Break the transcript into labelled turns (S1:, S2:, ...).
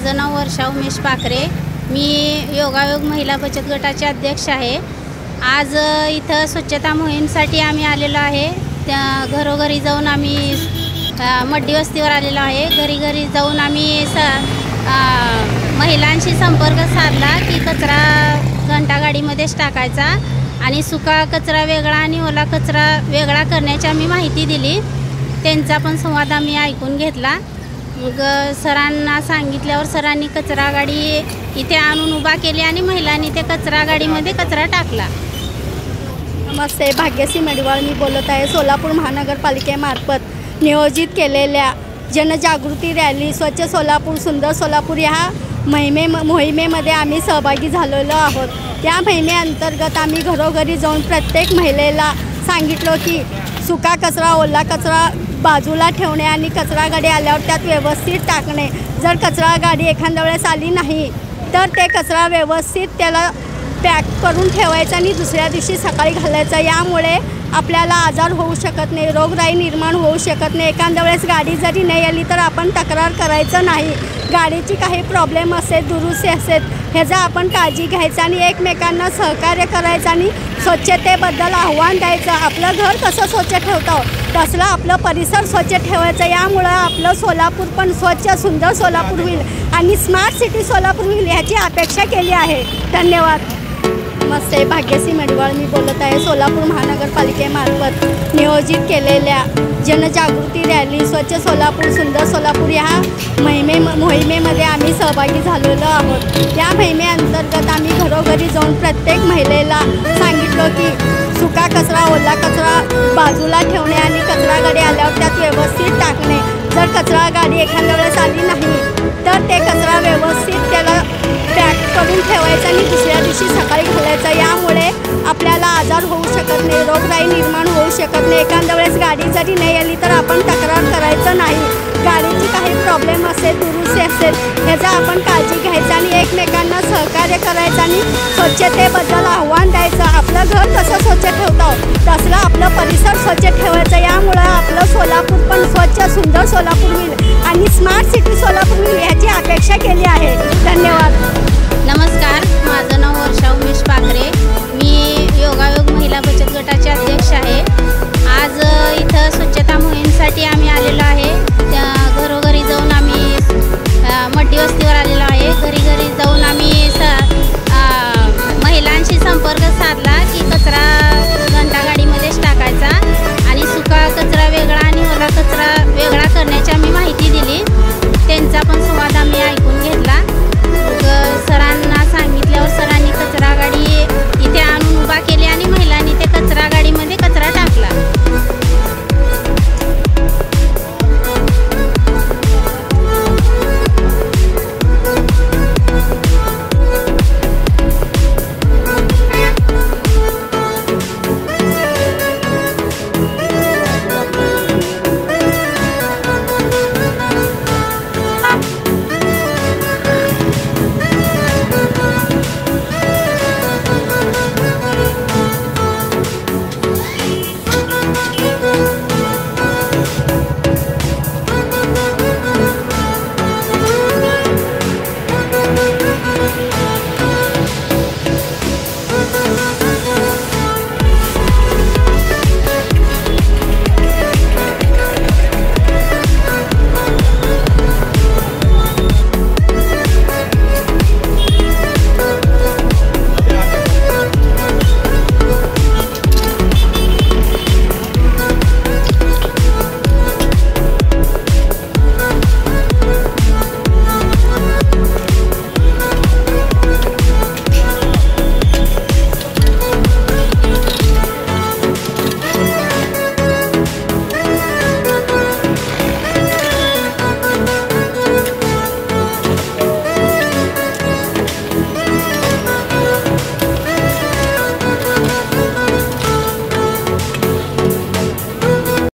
S1: माझं नाव वर्षा उमेश पाखरे। मी योगायोग महिला बचत गटाचे अध्यक्ष आहे। आज इथं स्वच्छता मोहीमसाठी आम्ही आलेलो आहे। त्या घरोघरी जाऊन आम्ही मड्डी वस्तीवर आलेलो आहे। घरी घरी जाऊन आम्ही महिलांशी संपर्क साधला की कचरा घंटागाडीमध्येच टाकायचा आणि सुका कचरा वेगळा आणि ओला कचरा वेगळा करण्याची आम्ही माहिती दिली। त्यांचा पण संवाद आम्ही ऐकून घेतला। मग सरांना सांगितल्यावर सरांनी कचरा गाडी इथे आणून उभा केली आणि महिलांनी ते कचरा गाडीमध्ये कचरा टाकला।
S2: नमस्ते, भाग्यश्री मेडवाळ मी बोलत आहे। सोलापूर महानगरपालिकेमार्फत नियोजित केलेल्या जनजागृती रॅली स्वच्छ सोलापूर सुंदर सोलापूर ह्या मोहिमेमध्ये आम्ही सहभागी झालेलो आहोत। या मोहिमेअंतर्गत आम्ही घरोघरी जाऊन प्रत्येक महिलेला सांगितलं की सुका कचरा ओला कचरा बाजूला ठेवणे आणि कचरा गाडी आल्यावर त्यात व्यवस्थित टाकणे। जर कचरा गाडी एखाद्या वेळेस आली नाही तर ते कचरा व्यवस्थित त्याला पॅक करून ठेवायचं आणि दुसऱ्या दिवशी सकाळी घालायचं। यामुळे आपल्याला आजार होऊ शकत नाही, रोगराई निर्माण होऊ शकत नाही। एखाद्या वेळेस गाडी जरी नाही आली तर आपण तक्रार करायचं नाही। गाडीची काही प्रॉब्लेम असेल दुरुस्ती असेल ह्याचा आपण काळजी घ्यायचं आणि एकमेकांना सहकार्य करायचं आणि स्वच्छतेबद्दल आव्हान द्यायचं। आपलं घर कसं स्वच्छ ठेवतो तसलं आपलं परिसर स्वच्छ ठेवायचं। यामुळं आपलं सोलापूर पण स्वच्छ सुंदर सोलापूर होईल आणि स्मार्ट सिटी सोलापूर होईल ह्याची अपेक्षा केली आहे। धन्यवाद। नमस्ते, भाग्यश्री मेडवाळ मी बोलत आहे। सोलापूर महानगरपालिकेमार्फत नियोजित केलेल्या जनजागृती रॅली स्वच्छ सोलापूर सुंदर सोलापूर ह्या मोहिमेमध्ये आम्ही सहभागी झालेलो आहोत। या मोहिमेअंतर्गत आम्ही घरोघरी जाऊन प्रत्येक महिलेला सांगितलं की सुका कचरा ओला कचरा बाजूला ठेवणे आणि कचरा गाडी आल्यावर त्यात व्यवस्थित टाकणे। जर कचरा गाडी एखाद्या वेळेस आली नाही तर ते कचरा व्यवस्थित त्याला पॅक करून ठेवायचं आणि दुसऱ्या दिवशी सकाळी घालायचं। यामुळे आपल्याला आजार होऊ शकत नाही, रोगराई निर्माण होऊ शकत नाही। एखाद्या वेळेस गाडी जरी नाही आली तर आपण तक्रार करायचं नाही। गाडीची काही प्रॉब्लेम असेल दुरुस्ती असेल ह्याचा आपण काळजी घ्यायचं आणि एकमेकांना सहकार्य करायचं आणि स्वच्छतेबद्दल आव्हान द्यायचं। आपलं घर कसं स्वच्छ ठेवतो तसलं आपलं परिसर स्वच्छ ठेवायचं। यामुळं आपलं सोलापूर पण स्वच्छ सुंदर सोलापूर होईल आणि स्मार्ट सिटी सोलापूर होईल ह्याची अपेक्षा केली आहे। धन्यवाद।
S1: नमस्कार, माझं नाव वर्षा